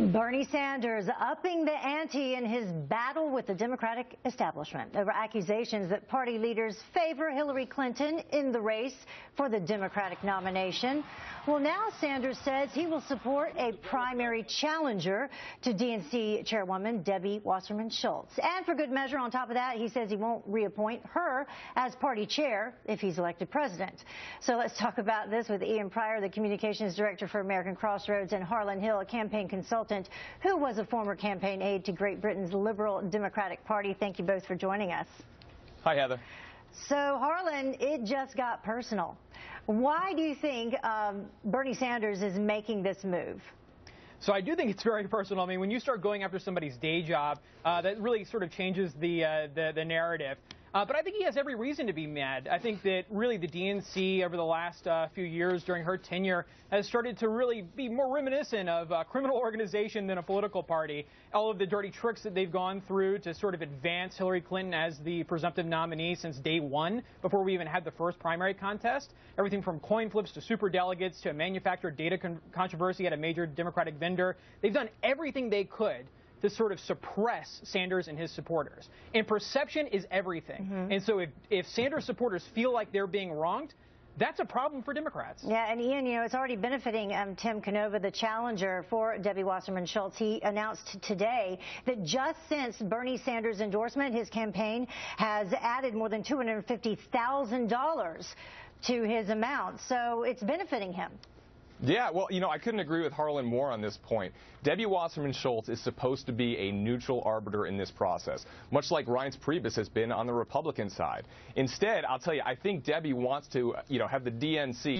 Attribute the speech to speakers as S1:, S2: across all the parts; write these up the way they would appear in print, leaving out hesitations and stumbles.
S1: Bernie Sanders upping the ante in his battle with the Democratic establishment over accusations that party leaders favor Hillary Clinton in the race for the Democratic nomination. Well, now Sanders says he will support a primary challenger to DNC chairwoman Debbie Wasserman Schultz. And for good measure, on top of that, he says he won't reappoint her as party chair if he's elected president. So let's talk about this with Ian Pryor, the communications director for American Crossroads, and Harlan Hill, a campaign consultant who was a former campaign aide to Great Britain's Liberal Democratic Party. Thank you both for joining us.
S2: Hi, Heather.
S1: So, Harlan, it just got personal. Why do you think Bernie Sanders is making this move?
S3: So I do think it's very personal. I mean, when you start going after somebody's day job, that really sort of changes the narrative. But I think he has every reason to be mad. I think that really the DNC over the last few years during her tenure has started to really be more reminiscent of a criminal organization than a political party. All of the dirty tricks that they've gone through to sort of advance Hillary Clinton as the presumptive nominee since day one, before we even had the first primary contest. Everything from coin flips to superdelegates to a manufactured data controversy at a major Democratic vendor. They've done everything they could to sort of suppress Sanders and his supporters. And perception is everything. And so if Sanders supporters feel like they're being wronged, that's a problem for Democrats.
S1: Yeah, and Ian, you know, it's already benefiting Tim Canova, the challenger for Debbie Wasserman Schultz. He announced today that just since Bernie Sanders' endorsement, his campaign has added more than $250,000 to his amount. So it's benefiting him.
S2: Yeah, well, you know, I couldn't agree with Harlan more on this point. Debbie Wasserman Schultz is supposed to be a neutral arbiter in this process, much like Reince Priebus has been on the Republican side. Instead, I'll tell you, I think Debbie wants to, have the DNC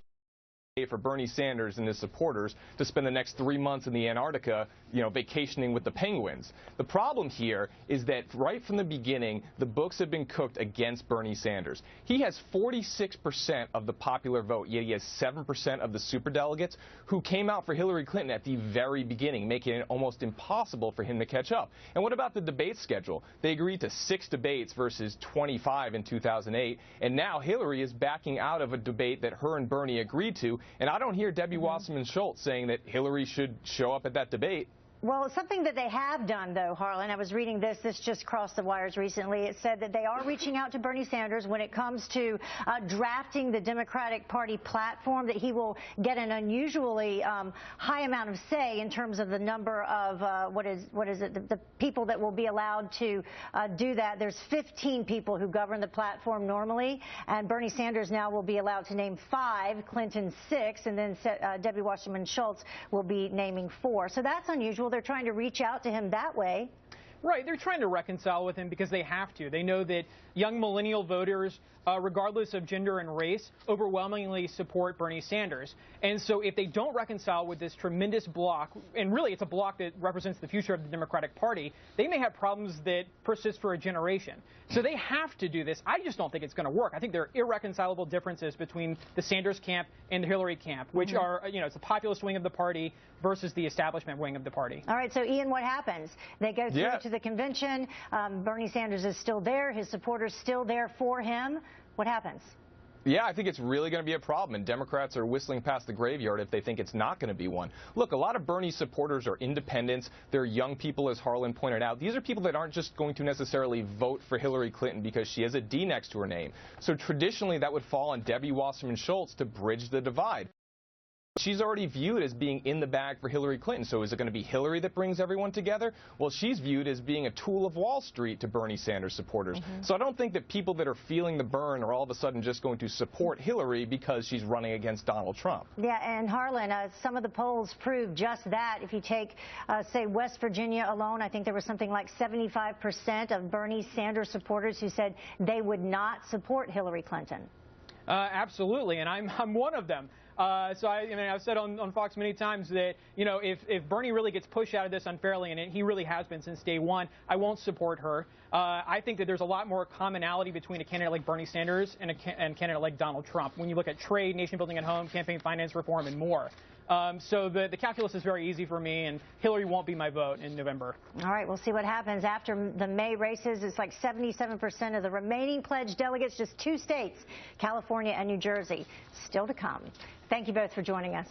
S2: for Bernie Sanders and his supporters to spend the next 3 months in the Antarctica, vacationing with the penguins. The problem here is that right from the beginning, the books have been cooked against Bernie Sanders. He has 46% of the popular vote, yet he has 7% of the superdelegates who came out for Hillary Clinton at the very beginning, making it almost impossible for him to catch up. And what about the debate schedule? They agreed to 6 debates versus 25 in 2008, and now Hillary is backing out of a debate that her and Bernie agreed to. And I don't hear Debbie Wasserman Schultz saying that Hillary should show up at that debate.
S1: Well, something that they have done, though, Harlan, I was reading this just crossed the wires recently. It said that they are reaching out to Bernie Sanders when it comes to drafting the Democratic Party platform, that he will get an unusually high amount of say in terms of the number of, the people that will be allowed to do that. There's 15 people who govern the platform normally, and Bernie Sanders now will be allowed to name 5, Clinton 6, and then Debbie Wasserman Schultz will be naming 4. So that's unusual. They're trying to reach out to him that way.
S3: Right. They're trying to reconcile with him because they have to. They know that young millennial voters, regardless of gender and race, overwhelmingly support Bernie Sanders. And so if they don't reconcile with this tremendous bloc, and really it's a bloc that represents the future of the Democratic Party, they may have problems that persist for a generation. So they have to do this. I just don't think it's going to work. I think there are irreconcilable differences between the Sanders camp and the Hillary camp, which are, it's the populist wing of the party versus the establishment wing of the party.
S1: All right, so Ian, what happens? They go through to the convention. Bernie Sanders is still there. His supporters still there for him. What happens?
S2: Yeah, I think it's really going to be a problem, and Democrats are whistling past the graveyard if they think it's not going to be one. Look, a lot of Bernie supporters are independents. They're young people, as Harlan pointed out. These are people that aren't just going to necessarily vote for Hillary Clinton because she has a D next to her name. So traditionally, that would fall on Debbie Wasserman Schultz to bridge the divide. She's already viewed as being in the bag for Hillary Clinton. So is it going to be Hillary that brings everyone together? Well, she's viewed as being a tool of Wall Street to Bernie Sanders supporters. So I don't think that people that are feeling the burn are all of a sudden just going to support Hillary because she's running against Donald Trump.
S1: Yeah, and Harlan, some of the polls prove just that. If you take, say, West Virginia alone, I think there was something like 75% of Bernie Sanders supporters who said they would not support Hillary Clinton.
S3: Absolutely, and I'm one of them. So I've said on Fox many times that, if Bernie really gets pushed out of this unfairly, and he really has been since day one, I won't support her. I think that there's a lot more commonality between a candidate like Bernie Sanders and a candidate like Donald Trump when you look at trade, nation building at home, campaign finance reform, and more. So the calculus is very easy for me, and Hillary won't be my vote in November.
S1: All right, we'll see what happens after the May races. It's like 77% of the remaining pledged delegates, just 2 states, California and New Jersey, still to come. Thank you both for joining us.